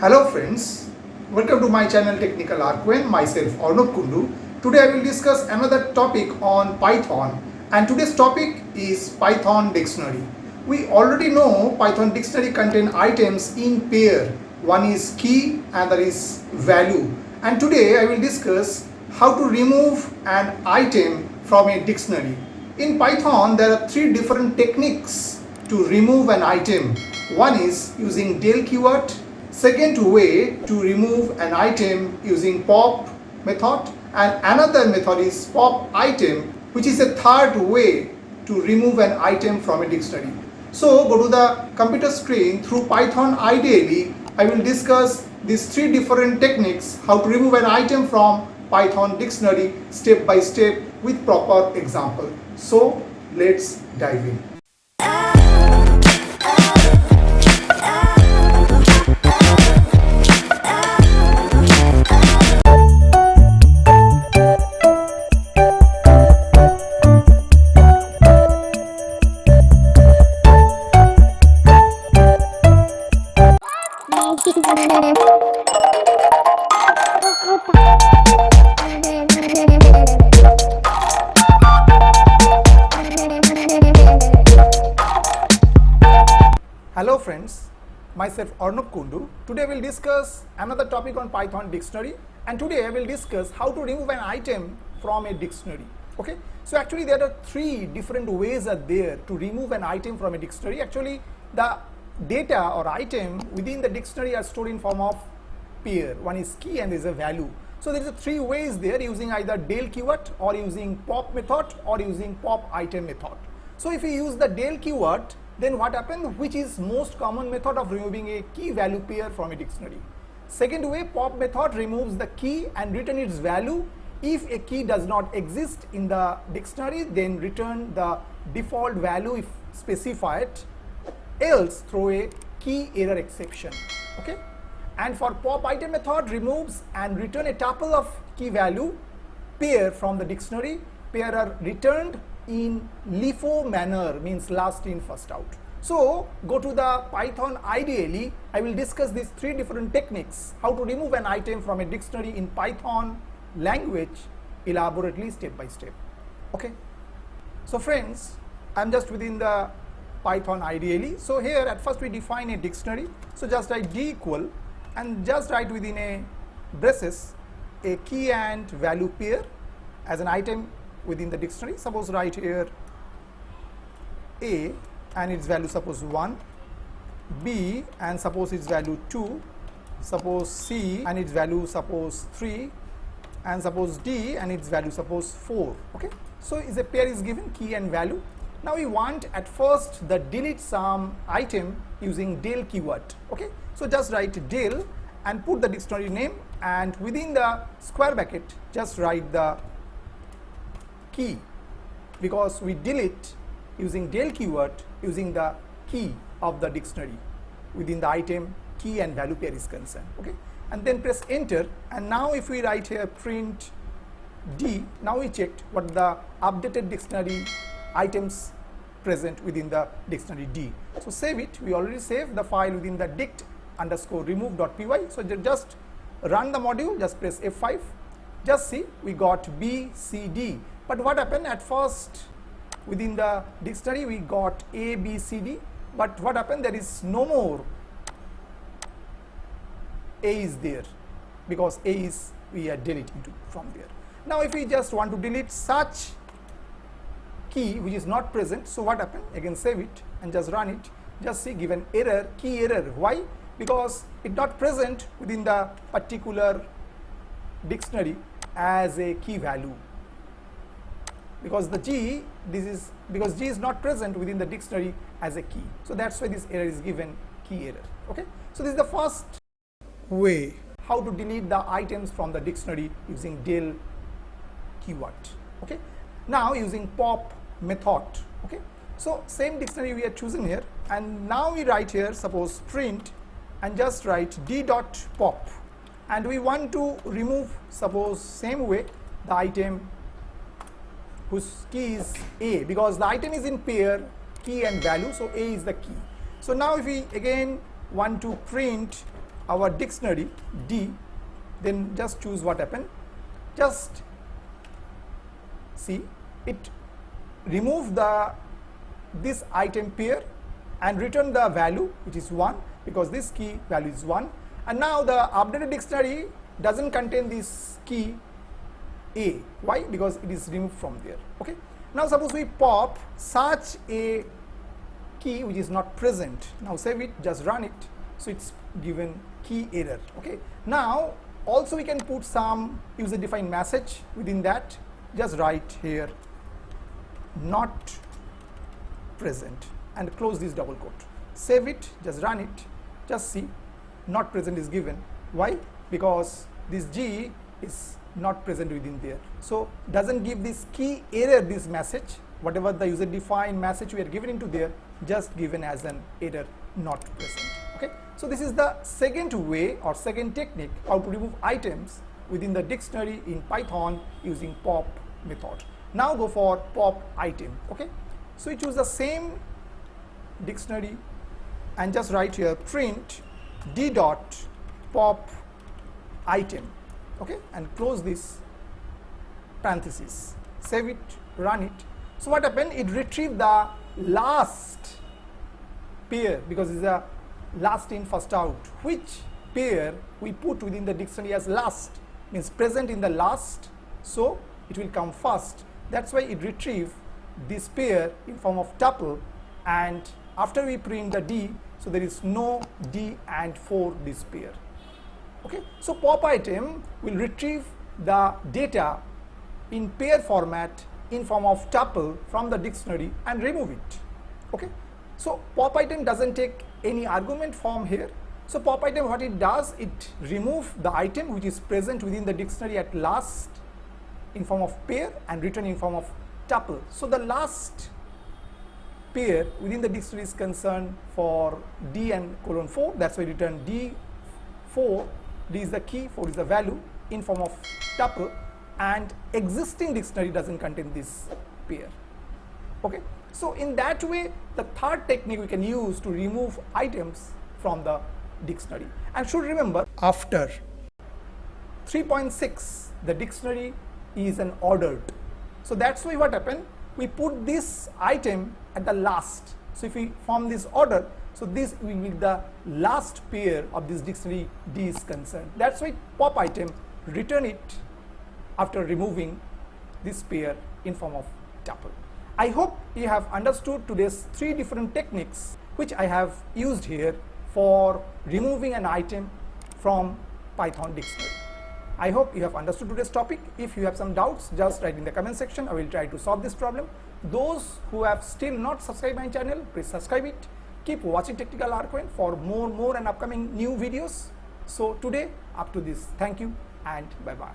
Hello friends, welcome to my channel Technical Arquen, myself Arnab Kundu. Today I will discuss another topic on Python, and today's topic is Python dictionary. We already know Python dictionary contain items in pair. One is key, another is value. And today I will discuss how to remove an item from a dictionary. In Python there are three different techniques to remove an item. One is using del keyword. Second way to remove an item using pop method, and another method is pop item, which is a third way to remove an item from a dictionary. So go to the computer screen. Through Python ideally I will discuss these three different techniques how to remove an item from Python dictionary step by step with proper example. So let's dive in. Hello friends, myself Arnab Kundu. Today we will discuss another topic on Python dictionary, and today I will discuss how to remove an item from a dictionary. Okay, so actually there are three different ways are there to remove an item from a dictionary. Actually the data or item within the dictionary are stored in form of pair. One is key and there is a value. So there is three ways there, using either del keyword or using pop method or using pop item method. So if we use the del keyword, then what happens, which is most common method of removing a key value pair from a dictionary. Second way, pop method removes the key and return its value. If a key does not exist in the dictionary, then return the default value if specified, else throw a key error exception. Okay, and for pop item method removes and return a tuple of key value pair from the dictionary. Pair are returned in LIFO manner, means last in first out. So go to the Python ideally I will discuss these three different techniques how to remove an item from a dictionary in Python language elaborately step by step. Okay, so friends, I'm just within the Python ideally. So here at first we define a dictionary. So just write d equal and just write within a braces a key and value pair as an item within the dictionary. Suppose write here A and its value suppose 1, B and suppose its value 2, suppose C and its value suppose 3, and suppose D and its value suppose 4. Okay, so is a pair is given key and value. Now we want at first the delete some item using del keyword. Okay, so just write del and put the dictionary name, and within the square bracket just write the key, because we delete using del keyword using the key of the dictionary within the item key and value pair is concerned. Okay, and then press enter, and now if we write here print D, now we checked what the updated dictionary items present within the dictionary D. So save it. We already saved the file within the dict_remove.py. so just run the module, just press F5. Just see we got B, C, D. But what happened at first within the dictionary we got A, B, C, D, but what happened, there is no more A is there, because A is we are deleting from there. Now if we just want to delete such key which is not present, so what happened, again save it and just run it. Just see given error, key error. Why? Because it not present within the particular dictionary as a key value, because the G, this is because G is not present within the dictionary as a key. So that's why this error is given, key error. Okay, so this is the first way how to delete the items from the dictionary using del keyword. Okay, now using pop method. Okay, so same dictionary we are choosing here, and now we write here suppose print and just write d dot pop, and we want to remove suppose same way the item whose key is A, because the item is in pair key and value, so A is the key. So now if we again want to print our dictionary D, then just choose what happened. Just see, it remove this item pair and return the value which is 1, because this key value is 1, and now the updated dictionary doesn't contain this key A. Why? Because it is removed from there. Okay. Now suppose we pop such a key which is not present. Now save it, just run it, so it's given key error. Okay. Now also we can put some user defined message within that. Just write here not present and close this double quote. Save it, just run it, just see not present is given. Why? Because this G is not present within there, so doesn't give this key error, this message, whatever the user defined message we are given into there, just given as an error not present. Okay, so this is the second way or second technique how to remove items within the dictionary in Python using pop method. Now go for pop item. Okay, so you choose the same dictionary and just write here print d dot pop item. Okay, and close this parenthesis, save it, run it. So what happened? It retrieved the last pair, because it's a last in first out. Which pair we put within the dictionary as last means present in the last, so it will come first. That's why it retrieved this pair in form of tuple, and after we print the D, so there is no D and for this pair. Okay, so pop item will retrieve the data in pair format in form of tuple from the dictionary and remove it. Okay, so pop item doesn't take any argument form here. So pop item, what it does, it remove the item which is present within the dictionary at last in form of pair and return in form of tuple. So the last pair within the dictionary is concerned for D and colon 4, that's why return D4. D is the key, 4 is the value in form of tuple, and existing dictionary doesn't contain this pair. Okay, so in that way the third technique we can use to remove items from the dictionary. And should remember, after 3.6 the dictionary is an ordered, so that's why what happened, we put this item at the last. So if we form this order, so this will be the last pair of this dictionary D is concerned. That's why pop item return it after removing this pair in form of tuple. I hope you have understood today's 3 different techniques which I have used here for removing an item from Python dictionary. I hope you have understood today's topic. If you have some doubts, just write in the comment section. I will try to solve this problem. Those who have still not subscribed my channel, please subscribe it. Keep watching Technical Arcane for more and upcoming new videos. So today up to this. Thank you and bye bye.